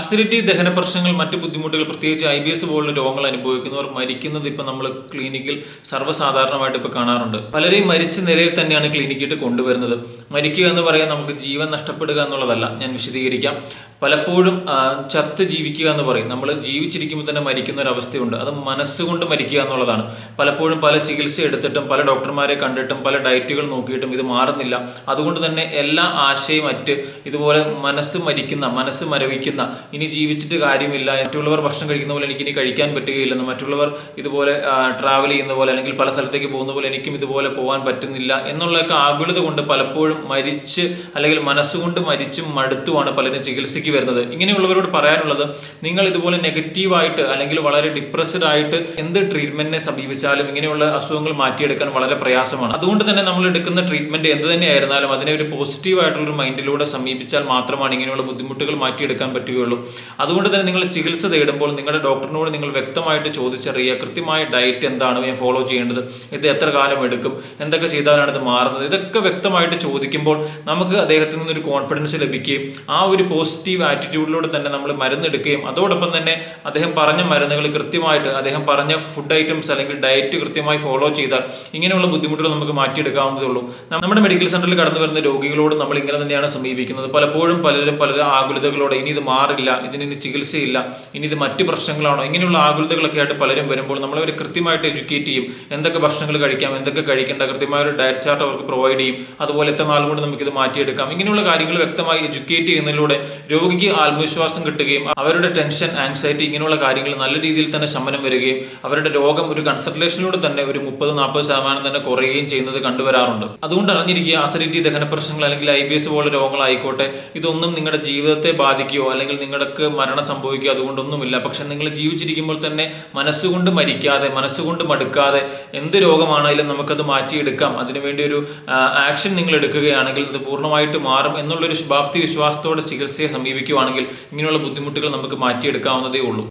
Acidity, ദഹന പ്രശ്നങ്ങൾ, മറ്റ് ബുദ്ധിമുട്ടുകൾ, പ്രത്യേകിച്ച് IBS പോലുള്ള രോഗങ്ങൾ അനുഭവിക്കുന്നവർ മരിക്കുന്നത് ഇപ്പോൾ നമ്മൾ ക്ലിനിക്കിൽ സർവ്വസാധാരണമായിട്ട് ഇപ്പോൾ കാണാറുണ്ട്. പലരെയും മരിച്ച നിലയിൽ തന്നെയാണ് ക്ലിനിക്കിട്ട് കൊണ്ടുവരുന്നത്. മരിക്കുക എന്ന് പറയാൻ നമുക്ക് ജീവൻ നഷ്ടപ്പെടുക എന്നുള്ളതല്ല. ഞാൻ വിശദീകരിക്കാം. പലപ്പോഴും ചത്ത് ജീവിക്കുക എന്ന് പറയും. നമ്മൾ ജീവിച്ചിരിക്കുമ്പോൾ തന്നെ മരിക്കുന്ന ഒരു അവസ്ഥയുണ്ട്. അത് മനസ്സുകൊണ്ട് മരിക്കുക എന്നുള്ളതാണ്. പലപ്പോഴും പല ചികിത്സ എടുത്തിട്ടും പല ഡോക്ടർമാരെ കണ്ടിട്ടും പല ഡയറ്റുകൾ നോക്കിയിട്ടും ഇത് മാറുന്നില്ല. അതുകൊണ്ട് തന്നെ എല്ലാ ആശയും ഇതുപോലെ മനസ്സ് മരവിക്കുന്ന, ഇനി ജീവിച്ചിട്ട് കാര്യമില്ല, മറ്റുള്ളവർ ഭക്ഷണം കഴിക്കുന്ന പോലെ എനിക്കിനി കഴിക്കാൻ പറ്റുകയില്ലെന്ന്, മറ്റുള്ളവർ ഇതുപോലെ ട്രാവൽ ചെയ്യുന്ന പോലെ അല്ലെങ്കിൽ പല സ്ഥലത്തേക്ക് പോകുന്ന പോലെ എനിക്കും ഇതുപോലെ പോകാൻ പറ്റുന്നില്ല എന്നുള്ളതൊക്കെ ആകുലത കൊണ്ട് പലപ്പോഴും മരിച്ച് അല്ലെങ്കിൽ മനസ്സുകൊണ്ട് മരിച്ചും മടുത്തുമാണ് പലരും ചികിത്സയ്ക്ക് വരുന്നത്. ഇങ്ങനെയുള്ളവരോട് പറയാനുള്ളത്, നിങ്ങൾ ഇതുപോലെ നെഗറ്റീവായിട്ട് അല്ലെങ്കിൽ വളരെ ഡിപ്രസ്ഡ് ആയിട്ട് എന്ത് ട്രീറ്റ്മെന്റിനെ സമീപിച്ചാലും ഇങ്ങനെയുള്ള അസുഖങ്ങൾ മാറ്റിയെടുക്കാൻ വളരെ പ്രയാസമാണ്. അതുകൊണ്ട് തന്നെ നമ്മൾ എടുക്കുന്ന ട്രീറ്റ്മെന്റ് എന്ത് തന്നെയായിരുന്നാലും അതിനെ ഒരു പോസിറ്റീവായിട്ടുള്ളൊരു മൈൻഡിലൂടെ സമീപിച്ചാൽ മാത്രമാണ് ഇങ്ങനെയുള്ള ബുദ്ധിമുട്ടുകൾ മാറ്റിയെടുക്കാൻ പറ്റുകയുള്ളൂ. അതുകൊണ്ട് തന്നെ നിങ്ങൾ ചികിത്സ തേടുമ്പോൾ നിങ്ങളുടെ ഡോക്ടറിനോട് നിങ്ങൾ വ്യക്തമായിട്ട് ചോദിച്ചറിയുക, കൃത്യമായ ഡയറ്റ് എന്താണ് ഞാൻ ഫോളോ ചെയ്യേണ്ടത്, ഇത് എത്ര കാലം എടുക്കും, എന്തൊക്കെ ചെയ്താലാണ് ഇത് മാറുന്നത്, ഇതൊക്കെ വ്യക്തമായിട്ട് ചോദിക്കുമ്പോൾ നമുക്ക് അദ്ദേഹത്തിൽ നിന്നൊരു കോൺഫിഡൻസ് ലഭിക്കുകയും ആ ഒരു പോസിറ്റീവ് ആറ്റിറ്റ്യൂഡിലൂടെ തന്നെ നമ്മൾ മരുന്നെടുക്കുകയും അതോടൊപ്പം തന്നെ അദ്ദേഹം പറഞ്ഞ മരുന്നുകൾ കൃത്യമായിട്ട്, അദ്ദേഹം പറഞ്ഞ ഫുഡ് ഐറ്റംസ് അല്ലെങ്കിൽ ഡയറ്റ് കൃത്യമായി ഫോളോ ചെയ്താൽ ഇങ്ങനെയുള്ള ബുദ്ധിമുട്ടുകൾ നമുക്ക് മാറ്റിയെടുക്കാവുന്നതേ ഉള്ളൂ. നമ്മുടെ മെഡിക്കൽ സെന്ററിൽ കടന്നു വരുന്ന രോഗികളോട് നമ്മൾ ഇങ്ങനെ തന്നെയാണ് സമീപിക്കുന്നത്. പലപ്പോഴും പലരും ആകുലതകളോടെ ഇനി ഇത് മാറില്ല, ഇതിന് ചികിത്സയില്ല, ഇനി ഇത് മറ്റ് പ്രശ്നങ്ങളാണോ, ഇങ്ങനെയുള്ള ആകുലതകളൊക്കെ ആയിട്ട് പലരും വരുമ്പോൾ നമ്മളവരെ കൃത്യമായിട്ട് എഡ്യൂക്കേറ്റ് ചെയ്യും. എന്തൊക്കെ ഭക്ഷണങ്ങൾ കഴിക്കാം, എന്തൊക്കെ കഴിക്കേണ്ട, കൃത്യമായ ഒരു ഡയറ്റ് ചാർട്ട് അവർക്ക് പ്രൊവൈഡ് ചെയ്യും. അതുപോലെ എത്ര നാൾ കൊണ്ട് നമുക്കിത് മാറ്റിയെടുക്കാം, ഇങ്ങനെയുള്ള കാര്യങ്ങൾ വ്യക്തമായി എഡ്യൂക്കേറ്റ് ചെയ്യുന്നതിലൂടെ രോഗിക്ക് ആത്മവിശ്വാസം കിട്ടുകയും അവരുടെ ടെൻഷൻ, ആങ്സൈറ്റി ഇങ്ങനെയുള്ള കാര്യങ്ങൾ നല്ല രീതിയിൽ തന്നെ ശമനം വരികയും അവരുടെ രോഗം ഒരു കൺസൾട്ടേഷനിലൂടെ തന്നെ ഒരു 30-40% തന്നെ കുറയുകയും ചെയ്യുന്നത് കണ്ടുവരാറുണ്ട്. അതുകൊണ്ട് അറിഞ്ഞിരിക്കുക, അസിഡിറ്റി, ദഹന പ്രശ്നങ്ങൾ അല്ലെങ്കിൽ IBS പോലുള്ള രോഗങ്ങളായിക്കോട്ടെ, ഇതൊന്നും നിങ്ങളുടെ ജീവിതത്തെ ബാധിക്കുകയോ അല്ലെങ്കിൽ നിങ്ങൾക്ക് മരണം സംഭവിക്കുക അതുകൊണ്ടൊന്നുമില്ല. പക്ഷെ നിങ്ങൾ ജീവിച്ചിരിക്കുമ്പോൾ തന്നെ മനസ്സുകൊണ്ട് മരിക്കാതെ, മനസ്സുകൊണ്ട് മടുക്കാതെ, എന്ത് രോഗമാണെങ്കിലും നമുക്കത് മാറ്റിയെടുക്കാം, അതിനുവേണ്ടി ഒരു ആക്ഷൻ നിങ്ങൾ എടുക്കുകയാണെങ്കിൽ അത് പൂർണ്ണമായിട്ട് മാറും എന്നുള്ളൊരു ശുഭാപ്തി വിശ്വാസത്തോടെ ചികിത്സയെ സമീപിക്കുകയാണെങ്കിൽ ഇങ്ങനെയുള്ള ബുദ്ധിമുട്ടുകൾ നമുക്ക് മാറ്റിയെടുക്കാവുന്നതേ ഉള്ളൂ.